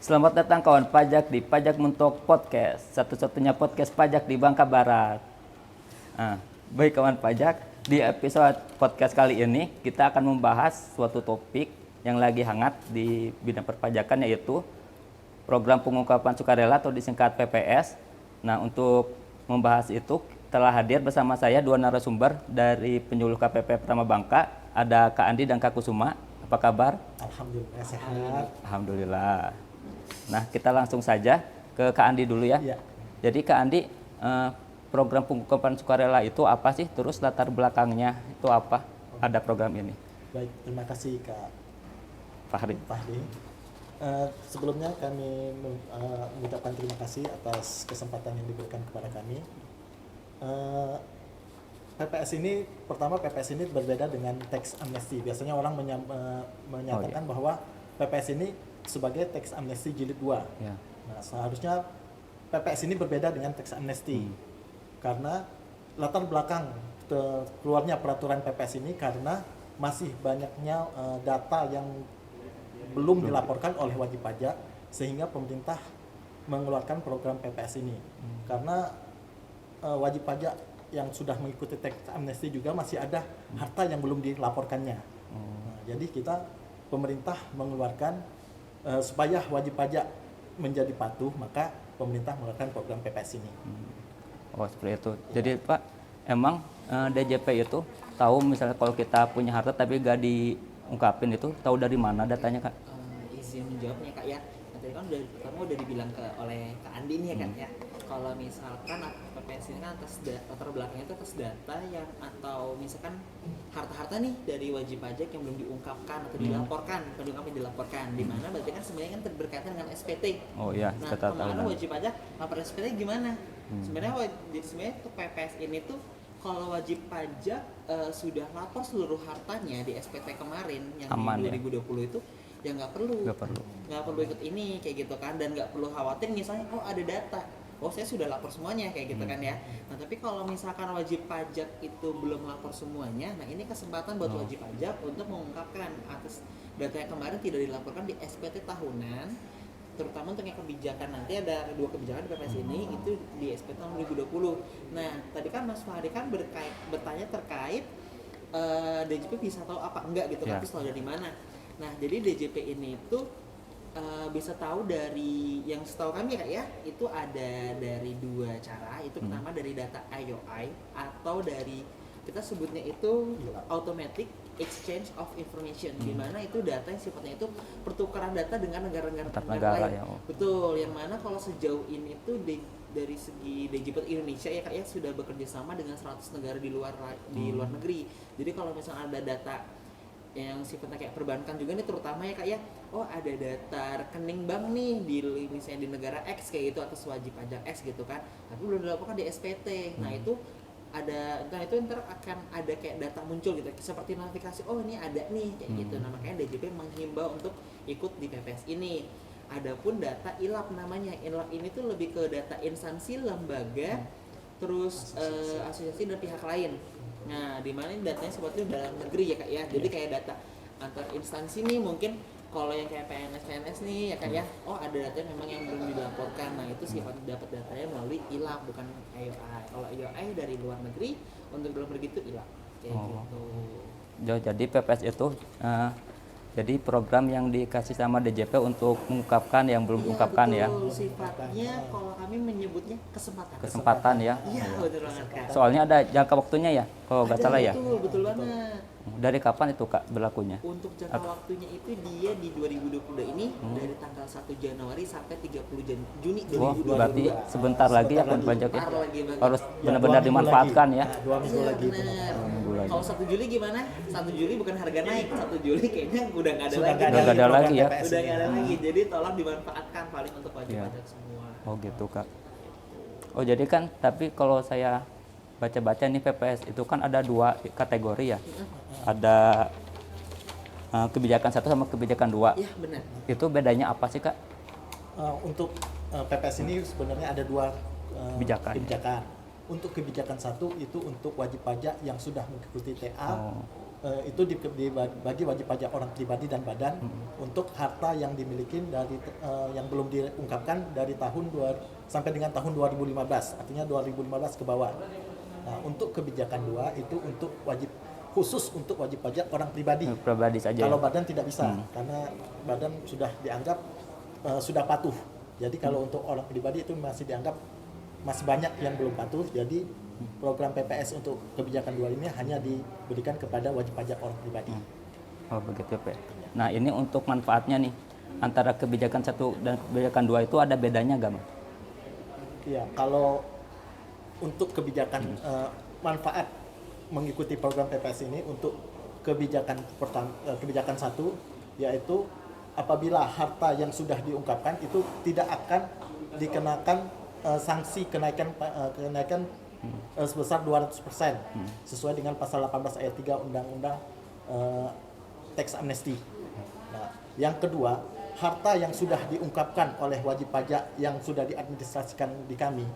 Selamat datang kawan pajak di Pajak Mentok Podcast, satu-satunya podcast pajak di Bangka Barat. Nah, baik kawan pajak, di episode podcast kali ini kita akan membahas suatu topik yang lagi hangat di bidang perpajakan, yaitu program pengungkapan sukarela atau disingkat PPS. Nah, untuk membahas itu telah hadir bersama saya dua narasumber dari penyuluh KPP Pertama Bangka, ada Kak Andi dan Kak Kusuma. Apa kabar? Alhamdulillah sehat. Alhamdulillah. Nah, kita langsung saja ke Kak Andi dulu ya. Ya, Jadi Kak Andi, program pengungkapan sukarela itu apa sih? Terus latar belakangnya itu apa? Ada program ini. baik. Terima kasih Kak Fahri. Fahdi. Sebelumnya kami mengucapkan terima kasih atas kesempatan yang diberikan kepada kami. PPS ini, pertama PPS ini berbeda dengan tax amnesty. Biasanya orang menyatakan bahwa PPS ini sebagai tax amnesty jilid 2. Ya. Nah, seharusnya PPS ini berbeda dengan tax amnesty. Karena latar belakang keluarnya peraturan PPS ini karena masih banyaknya data yang belum dilaporkan oleh wajib pajak, sehingga pemerintah mengeluarkan program PPS ini. Karena wajib pajak yang sudah mengikuti tax amnesty juga masih ada harta yang belum dilaporkannya. Nah, jadi pemerintah mengeluarkan supaya wajib pajak menjadi patuh, maka pemerintah mengeluarkan program PPS ini. Oh, seperti itu. Jadi Pak, emang DJP itu tahu misalnya kalau kita punya harta tapi gak diungkapin, itu tahu dari mana datanya Kak? Izin menjawabnya Kak ya. Tadi kan udah dibilang oleh Kak Andi nih ya kan ya. Kalau misalkan PPS ini kan latar belakangnya itu atas data yang, atau misalkan harta-harta nih dari wajib pajak yang belum diungkapkan atau dilaporkan, dilaporkan, di mana berarti kan sebenarnya kan berkaitan dengan SPT. Oh iya, Nah, kita tahu. kemana wajib pajak lapor SPT gimana? Sebenarnya tuh PPS ini tuh kalau wajib pajak sudah lapor seluruh hartanya di SPT kemarin yang Aman, di ya? 2020 itu ya nggak perlu ikut ini kayak gitu kan, dan nggak perlu khawatir misalnya ada data, saya sudah lapor semuanya kayak gitu kan ya. Nah, tapi kalau misalkan wajib pajak itu belum lapor semuanya, nah ini kesempatan buat wajib pajak untuk mengungkapkan atas data yang kemarin tidak dilaporkan di SPT tahunan, terutama untuk yang kebijakan. Nanti ada dua kebijakan di PPS ini, itu di SPT tahun 2020. Nah, tadi kan Mas Fahri kan bertanya terkait DJP bisa tahu apa enggak gitu kan, bisa tahu dari mana. Nah, jadi DJP ini tuh bisa tahu dari, yang setahu kami Kak ya, itu ada dari dua cara. Itu pertama dari data IOI, atau dari kita sebutnya itu automatic exchange of information, di mana itu data yang sifatnya itu pertukaran data dengan negara-negara lain. Ya. Betul, yang mana kalau sejauh ini tuh dari segi DJP Indonesia ya Kak ya sudah bekerja sama dengan 100 negara di luar negeri. Jadi kalau misalnya ada data yang sifatnya kayak perbankan juga nih terutama ya Kak ya, ada data rekening bank nih di misalnya di negara X kayak gitu atas wajib pajak X gitu kan, tapi belum dilaporkan di SPT. Nah, itu ntar akan ada kayak data muncul gitu seperti notifikasi, ini ada nih kayak gitu. Nah, makanya DJP menghimbau untuk ikut di PPS ini. Adapun data ILAP namanya, ILAP ini tuh lebih ke data instansi, lembaga, terus asosiasi dan pihak lain. Nah, di mana datanya sebetulnya dalam negeri ya Kak ya. Jadi kayak data antar instansi nih, mungkin kalau yang kayak PNS nih ya Kak ya, ada data memang yang belum dilaporkan. Nah, itu sifat dapat datanya melalui ILAP, bukan IOI. Kalau IOI dari luar negeri, untuk dalam negeri itu ILAP kayak gitu. Jadi PPS itu jadi program yang dikasih sama DJP untuk mengungkapkan yang belum diungkapkan ya. Sifatnya kalau kami menyebutnya Kesempatan ya. Iya, betul banget Kak. Soalnya ada jangka waktunya ya, kalau nggak salah ya. Betul banget. Dari kapan itu Kak berlakunya? Untuk jangka waktunya itu dia di 2022 ini dari tanggal 1 Januari sampai 30 Juni 2022. Berarti sebentar lagi ya kan pajak ya. Harus benar-benar 2 minggu dimanfaatkan lagi. ya. 2 minggu lagi. Benar. lagi. Kalau 1 Juli gimana? 1 Juli bukan harga naik, 1 Juli kayaknya udah nggak ada Sudah lagi. Udah nggak ada lagi ya. Udah nggak ada lagi. Jadi tolong dimanfaatkan paling untuk wajib Iya. pajak semua. Oh gitu Kak. Oh jadi kan, tapi kalau saya baca-baca nih PPS itu kan ada dua kategori ya. Ada kebijakan 1 sama kebijakan 2. Iya benar. Itu bedanya apa sih Kak? Untuk PPS ini sebenarnya ada dua Kebijakan. Untuk kebijakan 1 itu untuk wajib pajak yang sudah mengikuti TA itu dibagi wajib pajak orang pribadi dan badan untuk harta yang dimiliki dari yang belum diungkapkan dari sampai dengan tahun 2015, artinya 2015 ke bawah. Nah, untuk kebijakan 2 itu untuk khusus untuk wajib pajak orang pribadi. Pribadi saja. Kalau badan tidak bisa, karena badan sudah dianggap sudah patuh. Jadi kalau untuk orang pribadi itu masih dianggap masih banyak yang belum patuh. Jadi program PPS untuk kebijakan 2 ini hanya diberikan kepada wajib pajak orang pribadi. Oh begitu Pak. Nah ini untuk manfaatnya nih antara kebijakan 1 dan kebijakan 2 itu ada bedanya gak Mas? Iya, kalau untuk kebijakan manfaat mengikuti program PPS ini untuk kebijakan kebijakan 1 yaitu apabila harta yang sudah diungkapkan itu tidak akan dikenakan sanksi kenaikan sebesar 200% sesuai dengan pasal 18 ayat 3 Undang-Undang Tax Amnesty. Nah, yang kedua, harta yang sudah diungkapkan oleh wajib pajak yang sudah diadministrasikan di kami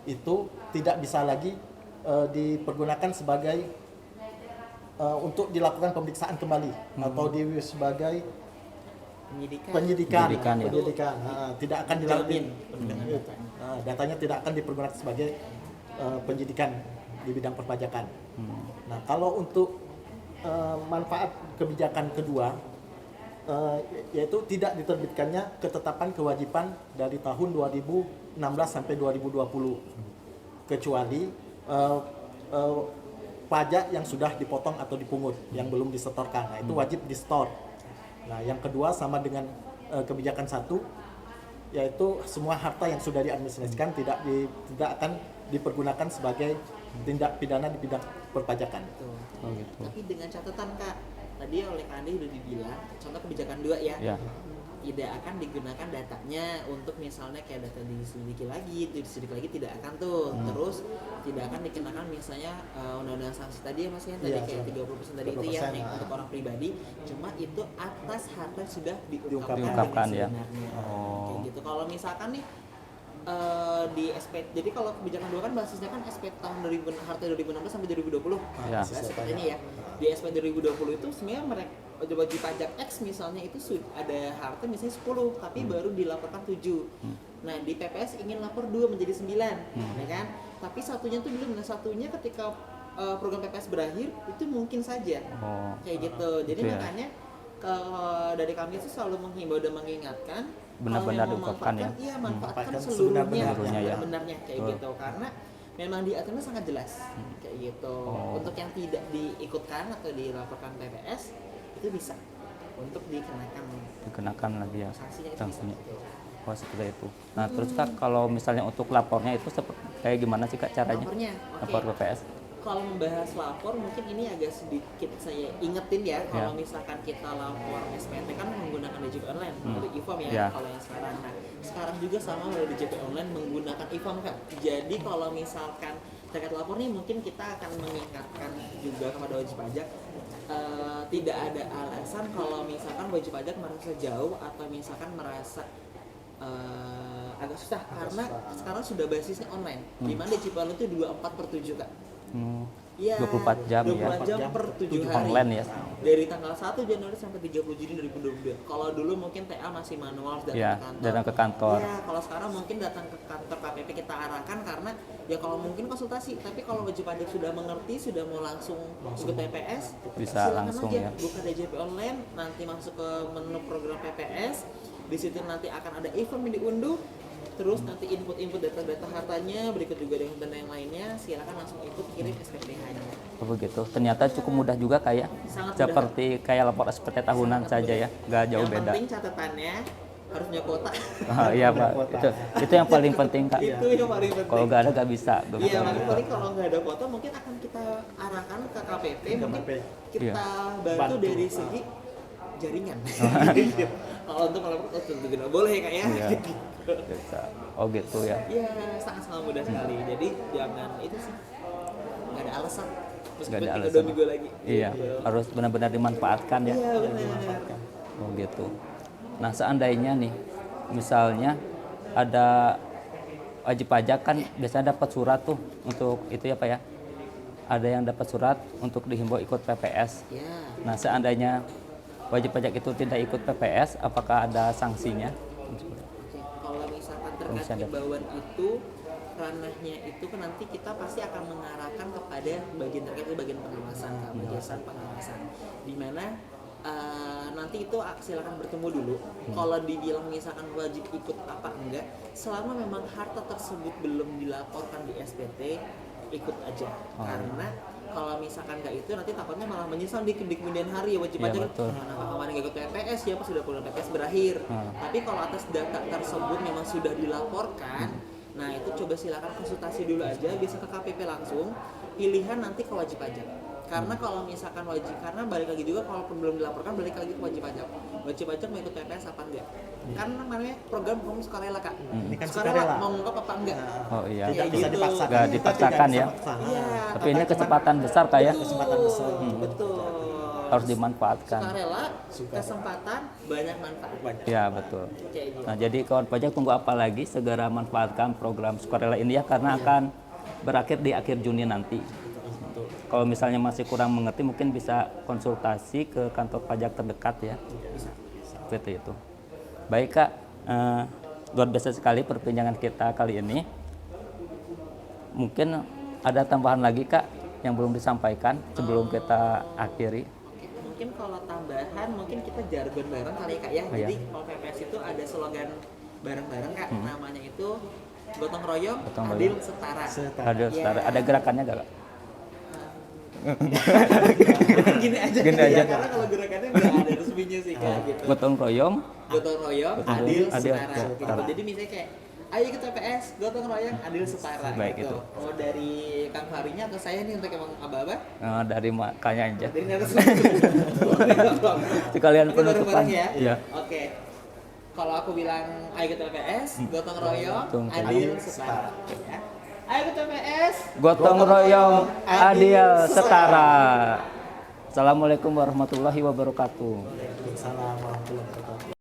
itu tidak bisa lagi dipergunakan sebagai untuk dilakukan pemeriksaan kembali atau sebagai penyidikan. Tidak aakan dilakukan. Datanya tidak akan dipergunakan sebagai penyidikan di bidang perpajakan. Nah, kalau untuk manfaat kebijakan kedua, yaitu tidak diterbitkannya ketetapan kewajiban dari tahun 2016 sampai 2020, kecuali pajak yang sudah dipotong atau dipungut yang belum disetorkan. Nah, itu wajib di-store. Nah, yang kedua sama dengan kebijakan 1, yaitu semua harta yang sudah diadministrasikan tidak akan dipergunakan sebagai tindak pidana di bidang perpajakan. Oh, gitu. Tapi dengan catatan Kak, tadi oleh Kak Andi sudah dibilang, contoh kebijakan 2 ya. Tidak akan digunakan datanya untuk misalnya kayak data diselidiki lagi tidak akan tuh. Terus tidak akan dikenakan misalnya undang-undang sanksi tadi ya Mas ya, tadi kayak 30% tadi itu ya yang untuk orang pribadi, cuma itu atas harta sudah diungkapkan ya. Kayak gitu. Kalau misalkan nih di SP, jadi kalau kebijakan 2 kan basisnya kan SP tahun 2000, harta 2016 sampai 2020. Seperti ini ya. Di SP 2020 itu sebenarnya mereka wajib pajak X misalnya itu ada harta misalnya 10 tapi baru dilaporkan 7. Nah, di PPS ingin lapor 2 menjadi 9, ya kan? Tapi satunya tuh belum. Nah, satunya ketika program PPS berakhir itu mungkin saja. Kayak gitu. Jadi makanya kalau dari kami itu selalu menghimbau dan mengingatkan benar-benar diungkapkan ya. Iya, manfaatkan seluruhnya sebenarnya kayak gitu. Karena memang diaturnya sangat jelas kayak gitu. Untuk yang tidak diikutkan atau dilaporkan PPS itu bisa untuk dikenakan lagi ya sanksinya. Gitu. Oh, seperti itu. Nah, terus Kak kalau misalnya untuk lapornya itu kayak gimana sih Kak caranya? Lapor PPS. Kalau membahas lapor mungkin ini agak sedikit saya ingetin ya. Kalau misalkan kita lapor SPT kan menggunakan DJP online untuk e-form ya. Kalau yang sekarang, nah sekarang juga sama dari DJP online menggunakan e-form Kak. Jadi kalau misalkan terkait lapor nih mungkin kita akan mengingatkan juga kepada wajib pajak, tidak ada alasan kalau misalkan wajib pajak merasa jauh atau misalkan merasa agak susah karena sekarang sudah basisnya online. Di mana DJP online itu 24/7 Kak. Ya, 24 jam 24 jam per 7 hari. Online ya. Dari tanggal 1 Januari sampai 30 Juni 2022. Kalau dulu mungkin TA masih manual datang ke kantor. Ya, kalau sekarang mungkin datang ke kantor KPP kita arahkan karena ya kalau mungkin konsultasi, tapi kalau wajib pajak sudah mengerti, sudah mau langsung ikut PPS, bisa langsung aja, ya. buka DJP online, nanti masuk ke menu program PPS. Di situ nanti akan ada e-form yang diunduh. Terus nanti input data-data hartanya, berikut juga dengan data yang lainnya, silakan langsung input kirim SPPH-nya. Oh begitu. Ternyata cukup mudah juga kayak seperti kayak lapor SPT tahunan saja ya, nggak jauh beda. Yang penting catatannya harus punya kuota. Oh, iya Pak, itu yang paling penting Kak. Itu yang paling penting. Kalau nggak ada nggak bisa. Iya, paling kalau nggak ada kuota mungkin akan kita arahkan ke KPP, mungkin kita bantu dari segi jaringan. Kalau untuk melapor tentu tidak boleh Kak ya. Bisa. Oh gitu ya. Iya, sangat mudah sekali. Jadi jangan itu sih. Nggak ada alasan. Nggak ada alasan. 2 minggu lagi. Iya, harus benar-benar dimanfaatkan ya. Iya, benar. Oh gitu. Nah, seandainya nih misalnya ada wajib pajak kan biasanya dapat surat tuh untuk itu ya Pak ya. ada yang dapat surat untuk dihimbau ikut PPS. Ya. Nah, seandainya wajib pajak itu tidak ikut PPS, apakah ada sanksinya? Oke, kalau misalkan terkait misalnya- himbauan itu ranahnya itu kan nanti kita pasti akan mengarahkan kepada bagian terkait itu bagian pengawasan, bagian pengawasan, di mana nanti itu silakan bertemu dulu. Kalau dibilang misalkan wajib ikut apa enggak, selama memang harta tersebut belum dilaporkan di SPT, ikut aja. Karena kalau misalkan nggak itu nanti takutnya malah menyesal di kemudian hari ya wajib Iya, pajak. betul. Kenapa kemarin nggak ikut PPS ya pas sudah program PPS berakhir. Tapi kalau atas data tersebut memang sudah dilaporkan, nah itu coba silakan konsultasi dulu aja, bisa ke KPP langsung. Pilihan nanti ke wajib pajak. Karena kalau misalkan wajib, karena balik lagi juga kalau belum dilaporkan balik lagi ke wajib pajak. Wajib pajak mau ikut PPS apa enggak? Karena namanya program hukum sukarela kak. Ini kan Sukarela sukarela. mau ngungkap apa enggak? Oh iya. Tidak Kayak bisa gitu. dipaksakan. Nggak dipaksakan ya. Iya. Tapi ini kecepatan besar Kak ya, Kesempatan besar. Betul. harus dimanfaatkan. Sukarela, kesempatan, banyak manfaat. Banyak. Ya, betul. Kayak gitu. Nah, jadi kawan pajak tunggu apa lagi, segera manfaatkan program sukarela ini ya, karena akan berakhir di akhir Juni nanti. Kalau misalnya masih kurang mengerti, mungkin bisa konsultasi ke kantor pajak terdekat ya. Seperti itu. Baik Kak, luar biasa sekali perbincangan kita kali ini. Mungkin ada tambahan lagi Kak yang belum disampaikan sebelum kita akhiri. Oke, mungkin kalau tambahan mungkin kita jargon bareng kali ya kak ya. Oh, Jadi iya. kalau PPS itu ada slogan bareng-bareng kak, namanya itu gotong royong, Gotong adil, royong. setara. Ada setara, ada gerakannya nggak Kak? Gini aja. Gini ya, aja. karena kalau gerakannya nggak ada resminya sih kak gitu. Gotong royong, Gotong royong, Gotong adil, royong, adil, setara. Gitu. setara. Jadi misalnya kayak ayo ikut PPS, gotong royong, adil, setara. Baik, gitu. itu. Mau dari Kang Farinya atau saya nih untuk emang aba-aba? dari makanya aja. Dari narasumber. Sekalian Nanti penutupan. bareng-bareng ya. Iya. Oke. Kalau aku bilang ayo ke TPS, gotong royong, Gotong adil, royong, setara. Ya. Ayo ke TPS, Gotong royong, adil, setara. Assalamualaikum warahmatullahi wabarakatuh. Waalaikumsalam warahmatullahi wabarakatuh.